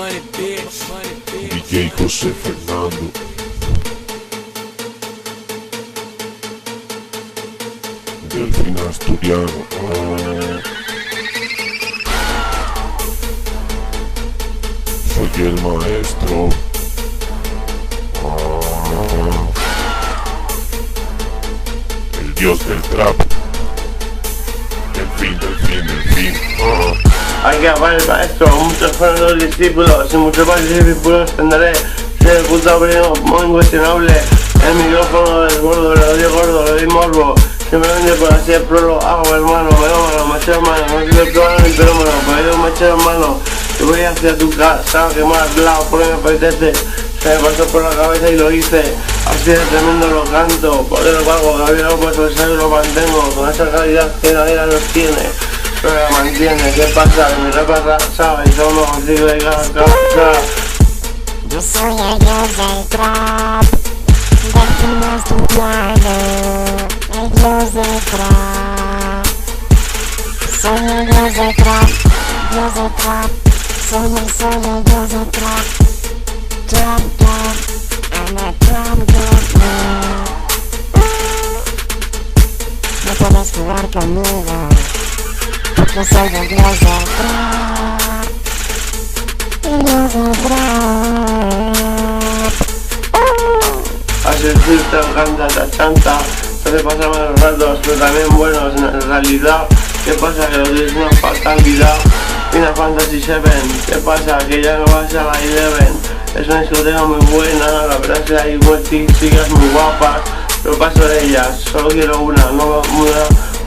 DJ José Fernando. Delfín Asturiano. Soy el maestro. El dios del trap. Delfín. Hay que amar el maestro, muchos fueron los discípulos y muchos más discípulos tendré. Soy el puto primo, muy incuestionable. El micrófono desbordo, le doy gordo, le doy morbo. Simplemente por así el pro lo hago, hermano, machero hermano, no quiero probar ni pero bueno, pues yo machero hermano, yo voy hacia tu casa, que me has hablado porque me apetece. Se me pasó por la cabeza y lo hice, así de tremendo lo canto, porque lo pago, Gabriel pues el lo mantengo, con esa calidad que nadie los tiene, pero la mantiene. ¿Qué pasa? Que mi rapa sabe y solo consigo de casa. Yo soy el dios del trap, Delfín Asturiano, el dios del trap. Soy el dios del trap, soy el dios del trap. Trap, I'm a trap girl. No puedes jugar conmigo, porque soy el dios del trap. El dios del trap. Así el filtro canta, te chanta, te hace pasar malos ratos, pero también buenos en realidad. ¿Qué pasa? Que lo tienes una fatalidad. Final Fantasy VII, ¿qué pasa? Que ya no vas a la 11. Es una discoteca muy buena, la verdad es que hay chicas muy guapas, pero paso de ellas, solo quiero una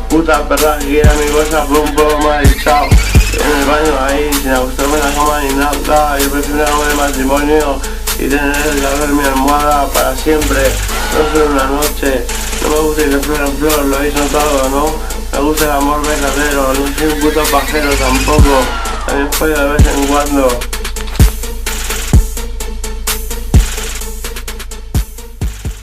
puta perra que quiera mi cosa por un poco más y chao. En el baño ahí, sin acostarme en la cama ni nada, yo prefiero una cama de matrimonio y tener mi almohada para siempre, no solo una noche. No me gusta ir de flor en flor, lo habéis notado, ¿no? Me gusta el amor verdadero, no soy un puto pajero tampoco, también follo de vez en cuando.